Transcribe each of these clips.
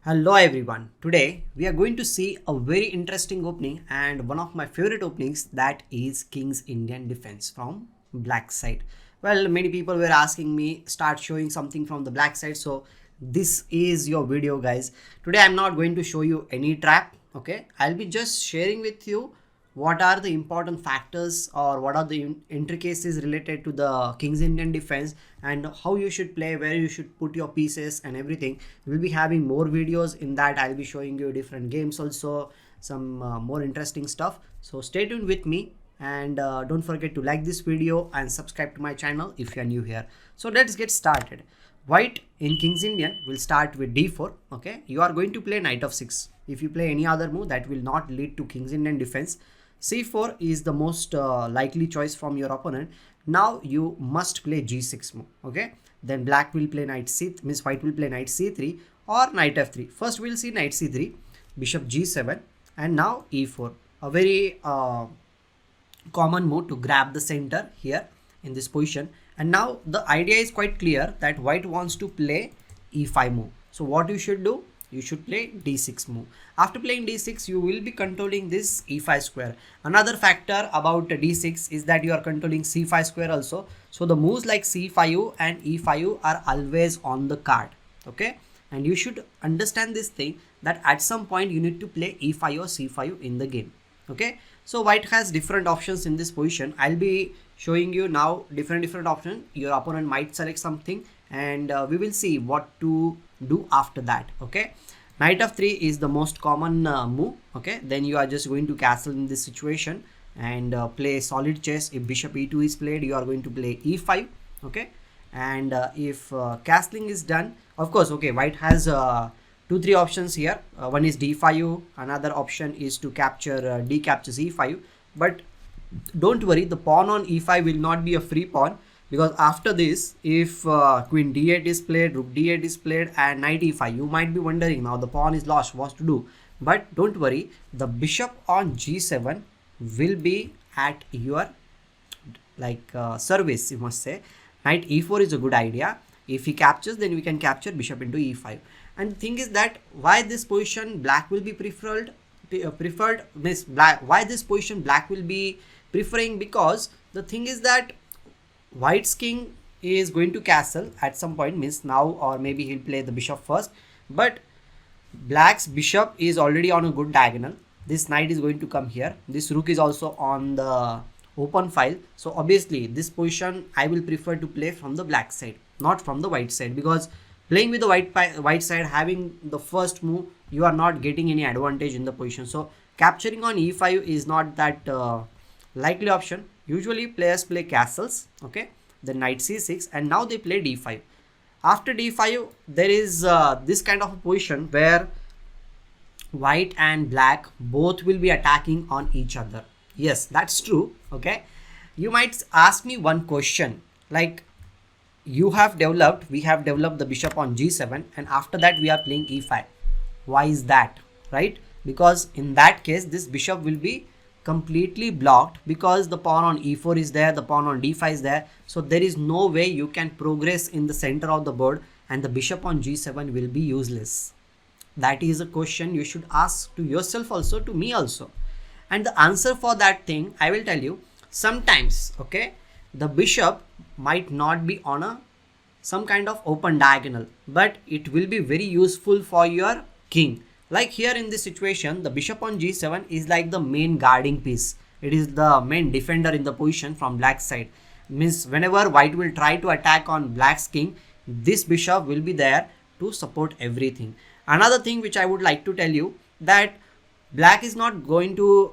Hello everyone. Today we are going to see a very interesting opening and one of my favorite openings, that is King's Indian Defense from black side. Well, many people were asking me start showing something from the black side, so this is your video guys. Today I'm not going to show you any trap, okay? I'll be just sharing with you what are the important factors or what are the intricacies related to the King's Indian defense and how you should play, where you should put your pieces and everything. We'll be having more videos in that. I'll be showing you different games, also some more interesting stuff. So stay tuned with me, and don't forget to like this video and subscribe to my channel if you are new here. So let's get started. White in King's Indian will start with d4. Okay, you are going to play knight of 6. If you play any other move, that will not lead to King's Indian defense. c4 is the most likely choice from your opponent. Now you must play g6 move. Okay, then black will play knight c, means white will play knight c3 or knight f3. First we'll see knight c3, bishop g7, and now e4. A very common move to grab the center here in this position. And now the idea is quite clear that white wants to play e5 move. So what you should do? You should play d6 move. After playing d6, you will be controlling this e5 square. Another factor about d6 is that you are controlling c5 square also. So the moves like c5 and e5 are always on the card. Okay, and you should understand this thing, that at some point you need to play e5 or c5 in the game. Okay, so white has different options in this position. I'll be showing you now different options. Your opponent might select something, and we will see what to do after that. Okay, knight of 3 is the most common move. Okay, then you are just going to castle in this situation and play solid chess. If bishop e2 is played, you are going to play e5. Okay, and if castling is done, of course, okay, white has 2-3 options here. One is d5, another option is to capture d captures e5, but don't worry, the pawn on e5 will not be a free pawn, because after this, if queen d8 is played, rook d8 is played, and knight e5, you might be wondering now the pawn is lost, what to do. But don't worry, the bishop on g7 will be at your service, you must say. Knight e4 is a good idea. If he captures, then we can capture bishop into e5. And the thing is that why this position black will be preferred means black, why this position black will be preferring, because the thing is that white's king is going to castle at some point, means now, or maybe he'll play the bishop first, but black's bishop is already on a good diagonal. This knight is going to come here, this rook is also on the open file. So obviously this position I will prefer to play from the black side, not from the white side, because playing with the white side, having the first move, you are not getting any advantage in the position. So capturing on e5 is not that likely option. Usually players play castles. Okay, then knight c6, and now they play d5. After d5, there is this kind of a position where white and black both will be attacking on each other. Yes, that's true. Okay, you might ask me one question, like, we have developed the bishop on g7, and after that we are playing e5. Why is that? Right, because in that case this bishop will be completely blocked, because the pawn on e4 is there, the pawn on d5 is there. So there is no way you can progress in the center of the board, and the bishop on g7 will be useless. That is a question you should ask to yourself also, to me also. And the answer for that thing I will tell you. Sometimes, okay, the bishop might not be on some kind of open diagonal, but it will be very useful for your king. Like here in this situation, the bishop on g7 is like the main guarding piece. It is the main defender in the position from black side. Means whenever white will try to attack on black's king, this bishop will be there to support everything. Another thing which I would like to tell you, that black is not going to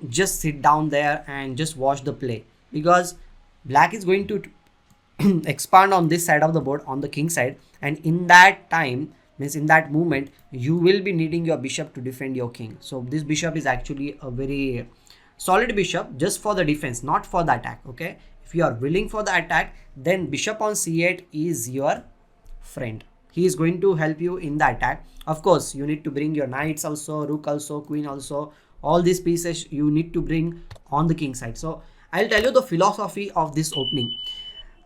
just sit down there and just watch the play, because black is going to expand on this side of the board, on the king side, and in that time, means in that moment, you will be needing your bishop to defend your king. So this bishop is actually a very solid bishop just for the defense, not for the attack. Okay, if you are willing for the attack, then bishop on c8 is your friend. He is going to help you in the attack. Of course, you need to bring your knights also, rook also, queen also, all these pieces you need to bring on the king side. So I'll tell you the philosophy of this opening.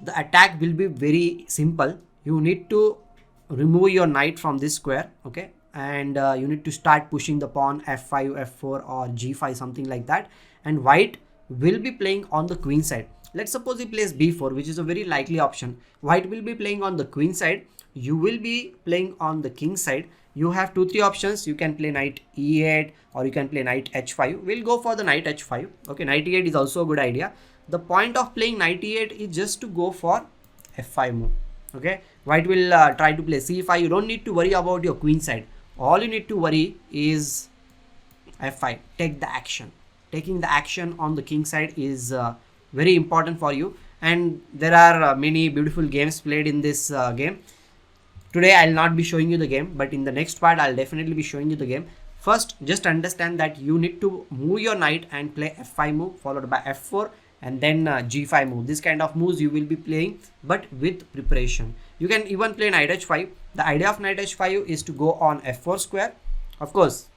The attack will be very simple. You need to remove your knight from this square. Okay, and you need to start pushing the pawn f5, f4 or g5, something like that. And white will be playing on the queen side. Let's suppose he plays b4, which is a very likely option. White will be playing on the queen side. You will be playing on the king side. You have 2-3 options. You can play knight e8 or you can play knight h5. We'll go for the knight h5. Okay, knight e8 is also a good idea. The point of playing knight e8 is just to go for f5 move. Okay, white will try to play c5. You don't need to worry about your queen side. All you need to worry is f5. Take the action. Taking the action on the king side is very important for you. And there are many beautiful games played in this game. Today I'll not be showing you the game, but in the next part I'll definitely be showing you the game. First, just understand that you need to move your knight and play f5 move followed by f4 and then g5 move. This kind of moves you will be playing, but with preparation. You can even play knight h5. The idea of knight h5 is to go on f4 square. Of course,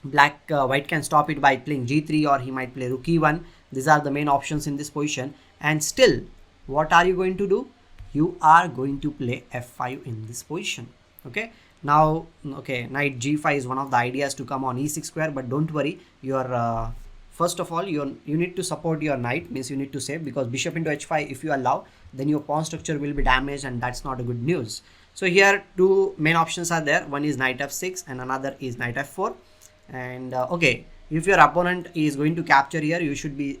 white can stop it by playing g3 or he might play rook e1. These are the main options in this position. And still, what are you going to do? You are going to play f5 in this position. Okay, now knight g5 is one of the ideas to come on e6 square, but don't worry, your first of all you need to support your knight, means you need to save, because bishop into h5, if you allow, then your pawn structure will be damaged and that's not a good news. So here two main options are there. One is knight f6 and another is knight f4. And okay, if your opponent is going to capture here, you should be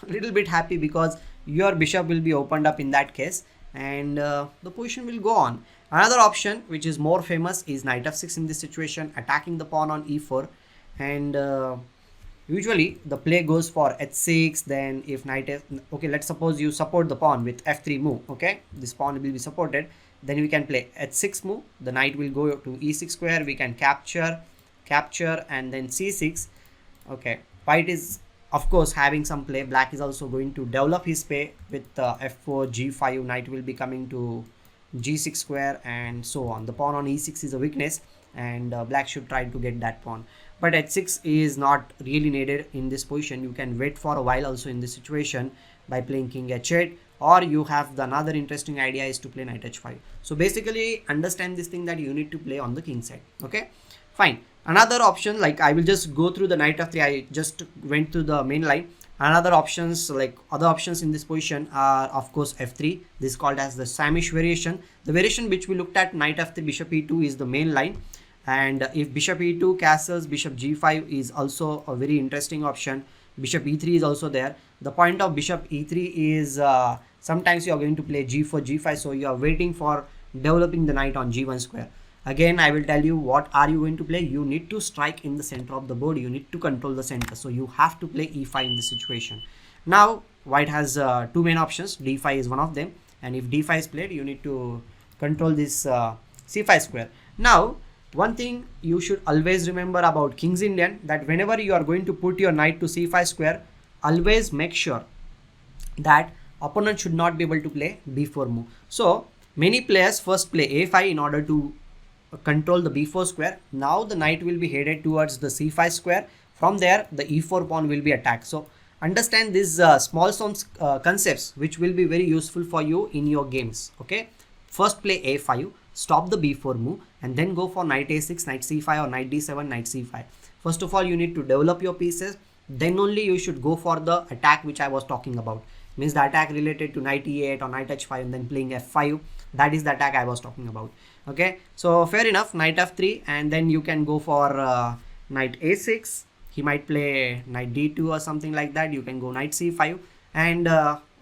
a little bit happy because your bishop will be opened up in that case, and the position will go on. Another option which is more famous is knight f6 in this situation, attacking the pawn on e4. And usually the play goes for h6. Then if knight okay, let's suppose you support the pawn with f3 move. Okay, this pawn will be supported. Then we can play h6 move. The knight will go to e6 square. We can capture, and then c6. Okay, white is of course having some play. Black is also going to develop his play with f4, g5. Knight will be coming to g6 square and so on. The pawn on e6 is a weakness, and black should try to get that pawn. But h6 is not really needed in this position. You can wait for a while also in this situation by playing king h8, or you have the another interesting idea is to play knight h5. So basically understand this thing that you need to play on the king side. Okay, fine. Another option, like I will just go through the knight f3. I just went through the main line. Another options, like other options in this position are of course f3. This is called as the Samish variation. The variation which we looked at, knight f3 bishop e2 is the main line. And if bishop e2 castles, bishop g5 is also a very interesting option. Bishop e3 is also there. The point of bishop e3 is sometimes you are going to play g4, g5. So you are waiting for developing the knight on g1 square. Again, I will tell you what are you going to play. You need to strike in the center of the board. You need to control the center. So you have to play e5 in this situation. Now, white has two main options. d5 is one of them. And if d5 is played, you need to control this c5 square. Now, one thing you should always remember about King's Indian, that whenever you are going to put your knight to c5 square, always make sure that opponent should not be able to play b4 move. So, many players first play a5 in order to control the b4 square. Now the knight will be headed towards the c5 square. From there the e4 pawn will be attacked. So understand these small concepts which will be very useful for you in your games. Okay, first play a5, stop the b4 move, and then go for knight a6, knight c5 or knight d7, knight c5. First of all you need to develop your pieces, then only you should go for the attack which I was talking about. Means the attack related to knight e8 or knight h5 and then playing f5. That is the attack I was talking about. Okay, so fair enough, knight f3, and then you can go for knight a6. He might play knight d2 or something like that. You can go knight c5, and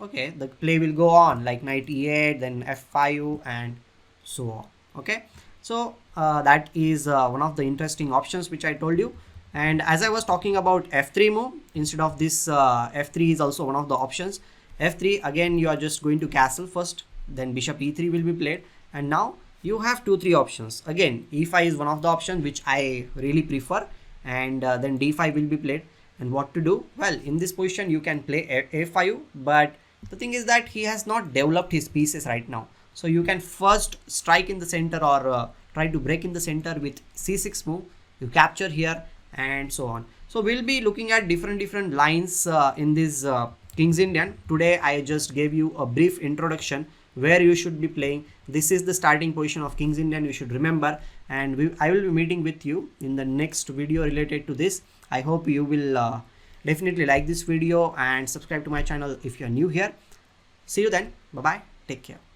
okay, the play will go on like knight e8, then f5 and so on. Okay, so that is one of the interesting options which I told you. And as I was talking about f3 move, instead of this f3 is also one of the options. F3, again you are just going to castle first, then bishop e3 will be played, and now you have 2-3 options. Again, e5 is one of the options which I really prefer, and then d5 will be played. And what to do? Well, in this position you can play a5, but the thing is that he has not developed his pieces right now. So you can first strike in the center or try to break in the center with c6 move. You capture here and so on. So we'll be looking at different lines in this King's Indian. Today I just gave you a brief introduction where you should be playing. This is the starting position of King's Indian, you should remember. and I will be meeting with you in the next video related to this. I hope you will definitely like this video and subscribe to my channel if you are new here. See you then. Bye bye. Take care.